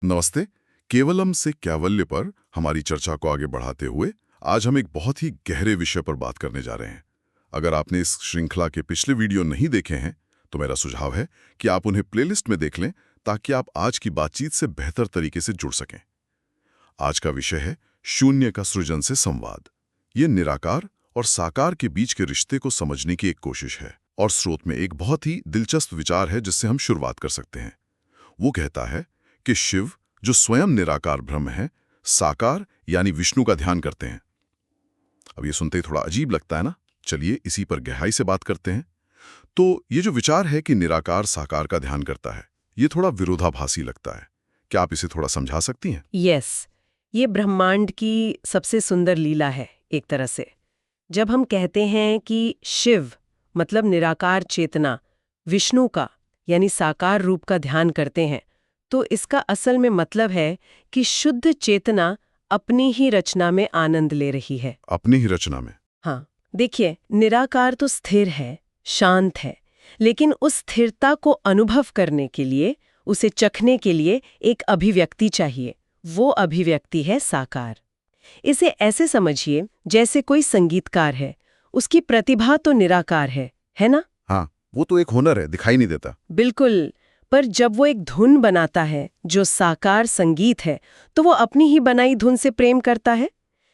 नमस्ते। केवलम से कैवल्य पर हमारी चर्चा को आगे बढ़ाते हुए आज हम एक बहुत ही गहरे विषय पर बात करने जा रहे हैं। अगर आपने इस श्रृंखला के पिछले वीडियो नहीं देखे हैं तो मेरा सुझाव है कि आप उन्हें प्लेलिस्ट में देख लें ताकि आप आज की बातचीत से बेहतर तरीके से जुड़ सकें। आज का विषय है शून्य का सृजन से संवाद। ये निराकार और साकार के बीच के रिश्ते को समझने की एक कोशिश है और स्रोत में एक बहुत ही दिलचस्प विचार है जिससे हम शुरुआत कर सकते हैं। वो कहता है कि शिव, जो स्वयं निराकार ब्रह्म है, साकार यानी विष्णु का ध्यान करते हैं। अब ये सुनते ही थोड़ा अजीब लगता है ना? चलिए इसी पर गहराई से बात करते हैं। तो ये जो विचार है कि निराकार साकार का ध्यान करता है, ये थोड़ा विरोधाभासी लगता है। क्या आप इसे थोड़ा समझा सकती हैं? यस, ये ब्रह्मांड की सबसे सुंदर लीला है एक तरह से। जब हम कहते हैं कि शिव मतलब निराकार चेतना विष्णु का यानी साकार रूप का ध्यान करते हैं, तो इसका असल में मतलब है कि शुद्ध चेतना अपनी ही रचना में आनंद ले रही है। अपनी ही रचना में? हाँ, देखिए, निराकार तो स्थिर है, शांत है, लेकिन उस स्थिरता को अनुभव करने के लिए, उसे चखने के लिए एक अभिव्यक्ति चाहिए। वो अभिव्यक्ति है साकार। इसे ऐसे समझिए जैसे कोई संगीतकार है, उसकी प्रतिभा तो निराकार है ना? हाँ, वो तो एक हुनर है, दिखाई नहीं देता। बिल्कुल, पर जब वो एक धुन बनाता है जो साकार संगीत है, तो वो अपनी ही बनाई धुन से प्रेम करता है।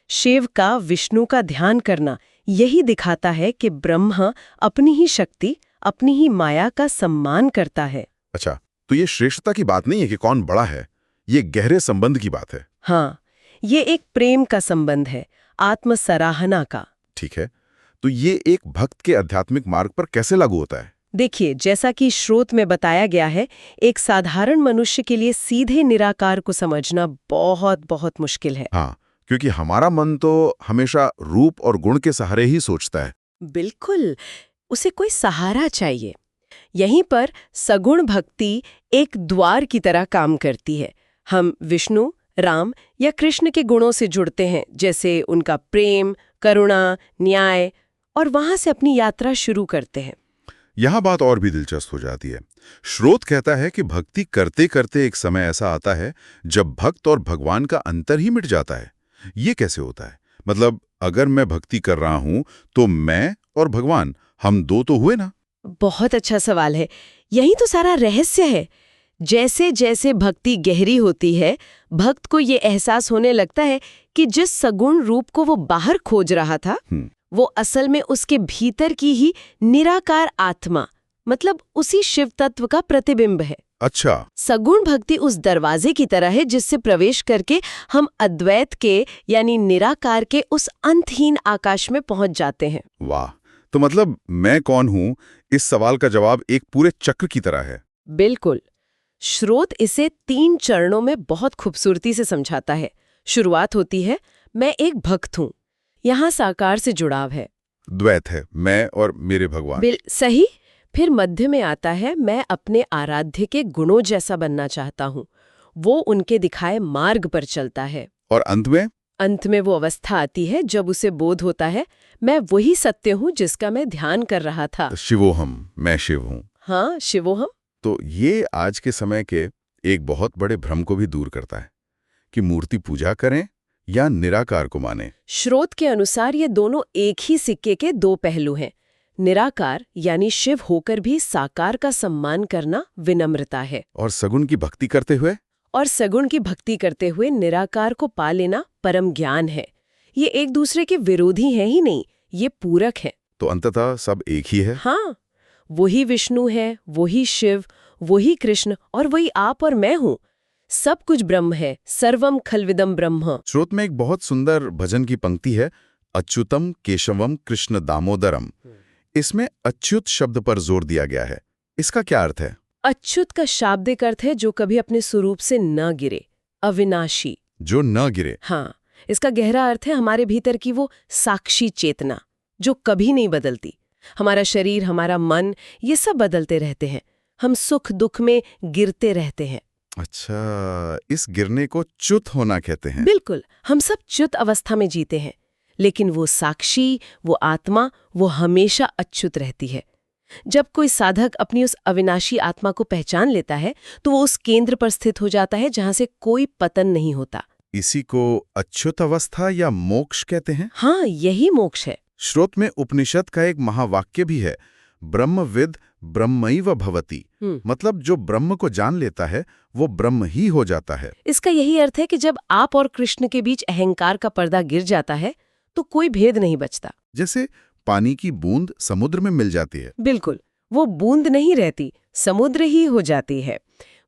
शिव का विष्णु का ध्यान करना यही दिखाता है कि ब्रह्मा अपनी ही शक्ति, अपनी ही माया का सम्मान करता है। अच्छा, तो ये श्रेष्ठता की बात नहीं है कि कौन बड़ा है, ये गहरे संबंध की बात है। हाँ, ये एक प्रेम का संबंध है, आत्म सराहना का। ठीक है, तो ये एक भक्त के आध्यात्मिक मार्ग पर कैसे लागू होता है? देखिए, जैसा कि स्रोत में बताया गया है, एक साधारण मनुष्य के लिए सीधे निराकार को समझना बहुत बहुत मुश्किल है। हाँ, क्योंकि हमारा मन तो हमेशा रूप और गुण के सहारे ही सोचता है। बिल्कुल, उसे कोई सहारा चाहिए। यहीं पर सगुण भक्ति एक द्वार की तरह काम करती है। हम विष्णु, राम या कृष्ण के गुणों से जुड़ते हैं, जैसे उनका प्रेम, करुणा, न्याय, और वहां से अपनी यात्रा शुरू करते हैं। यहाँ बात और भी दिलचस्प हो जाती है। स्रोत कहता है कि भक्ति करते करते एक समय ऐसा आता है जब भक्त और भगवान का अंतर ही मिट जाता है। ये कैसे होता है? मतलब अगर मैं भक्ति कर रहा हूं तो मैं और भगवान, हम दो तो हुए ना? बहुत अच्छा सवाल है। यही तो सारा रहस्य है। जैसे जैसे भक्ति गहरी होती है, भक्त को ये एहसास होने लगता है कि जिस सगुण रूप को वो बाहर खोज रहा था, वो असल में उसके भीतर की ही निराकार आत्मा, मतलब उसी शिव तत्व का प्रतिबिंब है। अच्छा, सगुण भक्ति उस दरवाजे की तरह है जिससे प्रवेश करके हम अद्वैत के यानी निराकार के उस अंतहीन आकाश में पहुंच जाते हैं। वाह! तो मतलब मैं कौन हूं, इस सवाल का जवाब एक पूरे चक्र की तरह है। बिल्कुल। स्रोत इसे 3 चरणों में बहुत खूबसूरती से समझाता है। शुरुआत होती है, मैं एक भक्त हूँ। यहाँ साकार से जुड़ाव है, द्वैत है, मैं और मेरे भगवान। सही। फिर मध्य में आता है, मैं अपने आराध्य के गुणों जैसा बनना चाहता हूँ। वो उनके दिखाए मार्ग पर चलता है। और अंत में वो अवस्था आती है जब उसे बोध होता है, मैं वही सत्य हूँ जिसका मैं ध्यान कर रहा था। शिवोहम, मैं शिव हूँ। हाँ, शिवोहम। तो ये आज के समय के एक बहुत बड़े भ्रम को भी दूर करता है कि मूर्ति पूजा करें या निराकार को माने। स्रोत के अनुसार ये दोनों एक ही सिक्के के 2 पहलू हैं। निराकार यानी शिव होकर भी साकार का सम्मान करना विनम्रता है, और सगुण की भक्ति करते हुए निराकार को पा लेना परम ज्ञान है। ये एक दूसरे के विरोधी हैं ही नहीं, ये पूरक है। तो अंततः सब एक ही है। हाँ, वही विष्णु है, वही शिव, वही कृष्ण और वही आप और मैं हूँ। सब कुछ ब्रह्म है, सर्वम खल्विदम ब्रह्म। स्रोत में एक बहुत सुंदर भजन की पंक्ति है, अच्युतम केशवम कृष्ण दामोदरम। इसमें अच्युत शब्द पर जोर दिया गया है। इसका क्या अर्थ है? अच्युत का शाब्दिक अर्थ है जो कभी अपने स्वरूप से न गिरे, अविनाशी। जो न गिरे। हाँ, इसका गहरा अर्थ है हमारे भीतर की वो साक्षी चेतना जो कभी नहीं बदलती। हमारा शरीर, हमारा मन, ये सब बदलते रहते हैं। हम सुख दुख में गिरते रहते हैं। अच्छा, इस गिरने को च्युत होना कहते हैं। बिल्कुल, हम सब च्युत अवस्था में जीते हैं, लेकिन वो साक्षी, वो आत्मा, वो हमेशा अच्युत रहती है। जब कोई साधक अपनी उस अविनाशी आत्मा को पहचान लेता है तो वो उस केंद्र पर स्थित हो जाता है जहां से कोई पतन नहीं होता। इसी को अच्युत अवस्था या मोक्ष कहते हैं। हाँ, यही मोक्ष है। श्रोत में उपनिषद का एक महावाक्य भी है, ब्रह्मविद ब्रह्मैव भवति। मतलब जो ब्रह्म को जान लेता है वो ब्रह्म ही हो जाता है। इसका यही अर्थ है कि जब आप और कृष्ण के बीच अहंकार का पर्दा गिर जाता है तो कोई भेद नहीं बचता। जैसे पानी की बूंद समुद्र में मिल जाती है। बिल्कुल, वो बूंद नहीं रहती, समुद्र ही हो जाती है।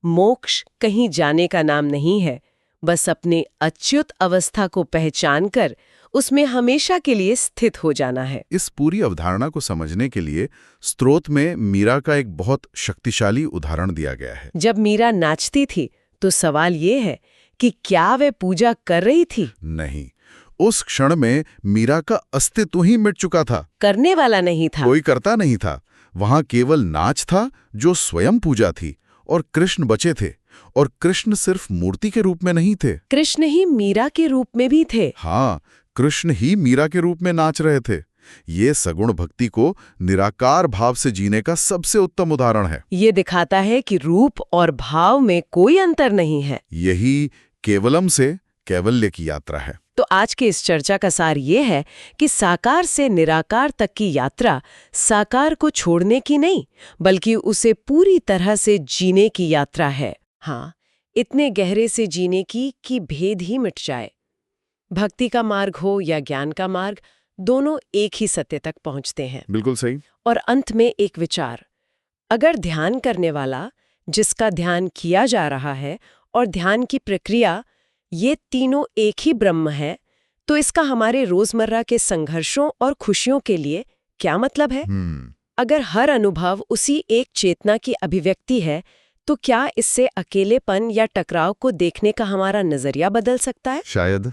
मोक्ष कहीं जाने का नाम नहीं है, बस अपने अच्युत अवस्था को पहचानकर उसमें हमेशा के लिए स्थित हो जाना है। इस पूरी अवधारणा को समझने के लिए स्तोत्र में मीरा का एक बहुत शक्तिशाली उदाहरण दिया गया है। जब मीरा नाचती थी तो सवाल ये है कि क्या वे पूजा कर रही थी? नहीं, उस क्षण में मीरा का अस्तित्व ही मिट चुका था। करने वाला नहीं था। कोई करता नहीं था। वहां केवल नाच था जो स्वयं पूजा थी, और कृष्ण बचे थे। और कृष्ण सिर्फ मूर्ति के रूप में नहीं थे, कृष्ण ही मीरा के रूप में भी थे। हाँ, कृष्ण ही मीरा के रूप में नाच रहे थे। ये सगुण भक्ति को निराकार भाव से जीने का सबसे उत्तम उदाहरण है। ये दिखाता है कि रूप और भाव में कोई अंतर नहीं है। यही केवलम से कैवल्य की यात्रा है। तो आज के इस चर्चा का सार ये है कि साकार से निराकार तक की यात्रा साकार को छोड़ने की नहीं, बल्कि उसे पूरी तरह से जीने की यात्रा है। हाँ, इतने गहरे से जीने की कि भेद ही मिट जाए। भक्ति का मार्ग हो या ज्ञान का मार्ग, दोनों एक ही सत्य तक पहुंचते हैं। बिल्कुल सही। और अंत में एक विचार, अगर ध्यान करने वाला, जिसका ध्यान किया जा रहा है, और ध्यान की प्रक्रिया, ये तीनों एक ही ब्रह्म है, तो इसका हमारे रोजमर्रा के संघर्षों और खुशियों के लिए क्या मतलब है? अगर हर अनुभव उसी एक चेतना की अभिव्यक्ति है, तो क्या इससे अकेलेपन या टकराव को देखने का हमारा नजरिया बदल सकता है? शायद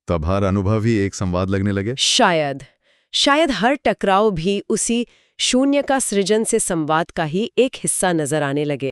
तब हर अनुभव ही एक संवाद लगने लगे। शायद हर टकराव भी उसी शून्य का सृजन से संवाद का ही एक हिस्सा नजर आने लगे।